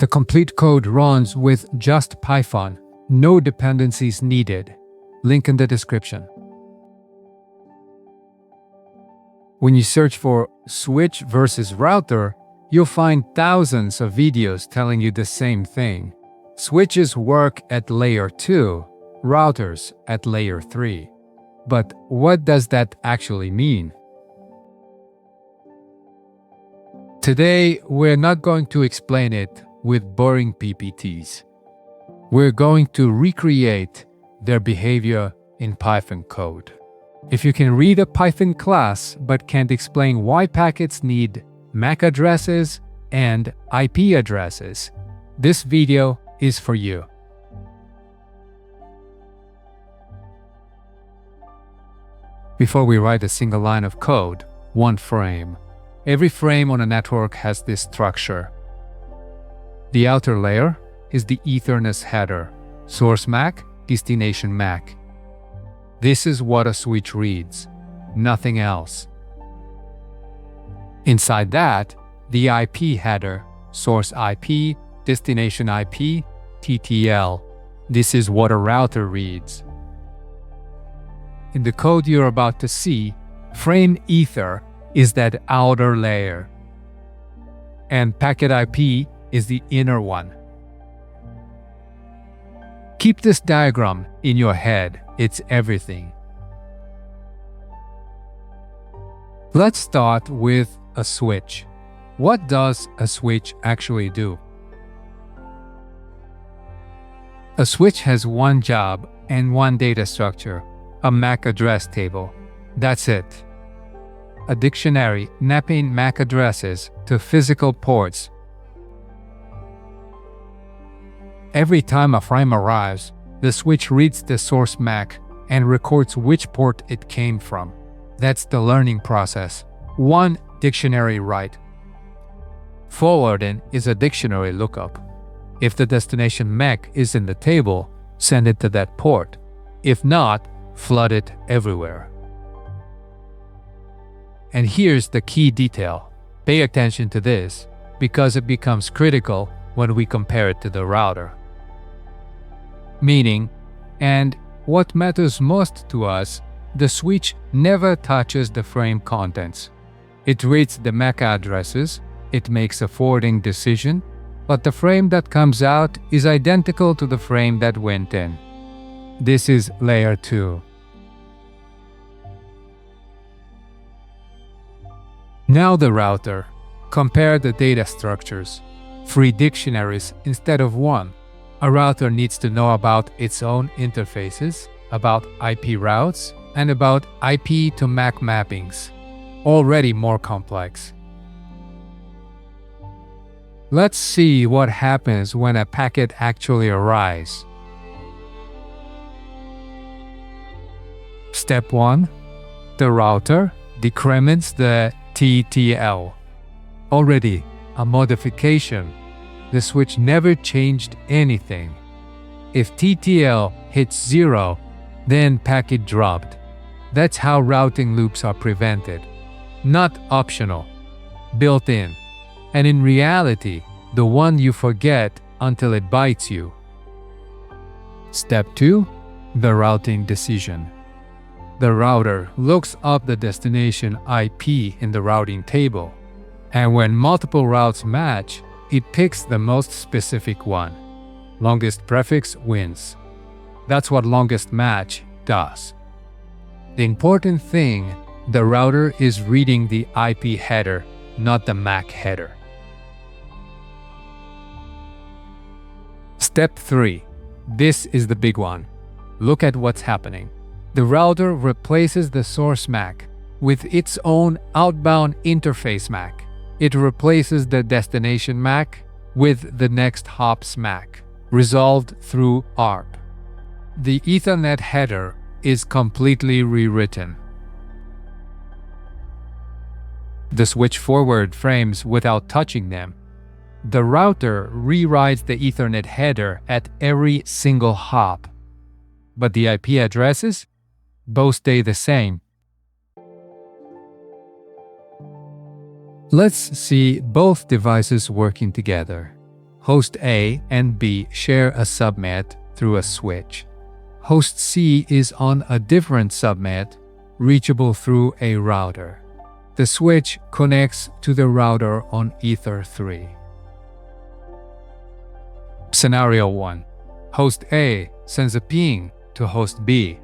The complete code runs with just Python, no dependencies needed. Link in the description. When you search for switch versus router, you'll find thousands of videos telling you the same thing. Switches work at layer 2, routers at layer 3. But what does that actually mean? Today, we're not going to explain it with boring PPTs. We're going to recreate their behavior in Python code. If you can read a Python class but can't explain why packets need MAC addresses and IP addresses, this video is for you. Before we write a single line of code, one frame. Every frame on a network has this structure. The outer layer is the Ethernet header, source MAC, destination MAC. This is what a switch reads, nothing else. Inside that, the IP header, source IP, destination IP, TTL. This is what a router reads. In the code you're about to see, frame ether is that outer layer, and packet IP is the inner one. Keep this diagram in your head, it's everything. Let's start with a switch. What does a switch actually do? A switch has one job and one data structure, a MAC address table. That's it. A dictionary mapping MAC addresses to physical ports. Every time a frame arrives, the switch reads the source MAC and records which port it came from. That's the learning process. One dictionary write. Forwarding is a dictionary lookup. If the destination MAC is in the table, send it to that port. If not, flood it everywhere. And here's the key detail. Pay attention to this, because it becomes critical when we compare it to the router. Meaning, and what matters most to us, the switch never touches the frame contents. It reads the MAC addresses, it makes a forwarding decision, but the frame that comes out is identical to the frame that went in. This is layer 2. Now the router. Compare the data structures. 3 dictionaries instead of 1. A router needs to know about its own interfaces, about IP routes, and about IP to MAC mappings. Already more complex. Let's see what happens when a packet actually arrives. Step 1. The router decrements the TTL. Already a modification. The switch never changed anything. If TTL hits 0, then packet dropped. That's how routing loops are prevented. Not optional, built in. And in reality, the one you forget until it bites you. Step 2. The routing decision. The router looks up the destination IP in the routing table. And when multiple routes match, it picks the most specific one. Longest prefix wins. That's what longest match does. The important thing, the router is reading the IP header, not the MAC header. Step 3. This is the big one. Look at what's happening. The router replaces the source MAC with its own outbound interface MAC. It replaces the destination MAC with the next hop's MAC, resolved through ARP. The Ethernet header is completely rewritten. The switch forward frames without touching them. The router rewrites the Ethernet header at every single hop. But the IP addresses? Both stay the same. Let's see both devices working together. Host A and B share a subnet through a switch. Host C is on a different subnet, reachable through a router. The switch connects to the router on Ether 3. Scenario 1. Host A sends a ping to host B.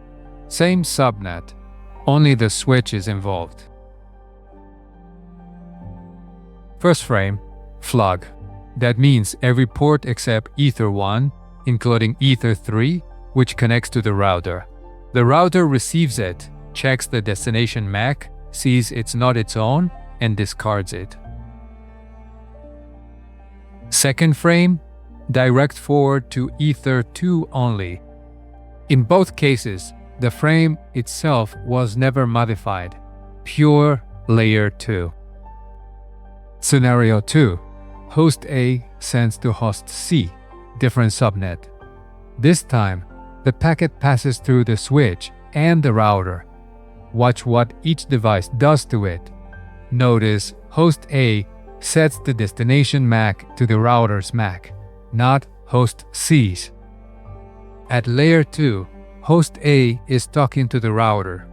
Same subnet, only the switch is involved. First frame, flug. That means every port except Ether 1, including Ether 3, which connects to the router. The router receives it, checks the destination MAC, sees it's not its own, and discards it. Second frame, direct forward to Ether 2 only. In both cases, the frame itself was never modified. Pure layer 2. Scenario 2. Host A sends to host C, different subnet. This time, the packet passes through the switch and the router. Watch what each device does to it. Notice host A sets the destination MAC to the router's MAC, not host C's. At layer 2, host A is talking to the router.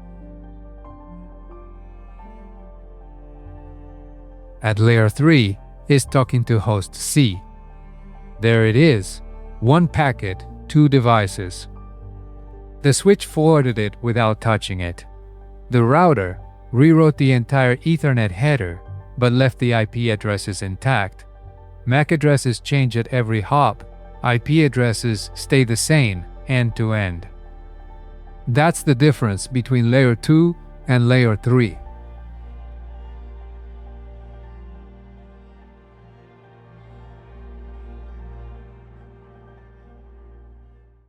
At layer 3, is talking to host C. There it is, one packet, two devices. The switch forwarded it without touching it. The router rewrote the entire Ethernet header, but left the IP addresses intact. MAC addresses change at every hop. IP addresses stay the same end to end. That's the difference between layer 2 and layer 3.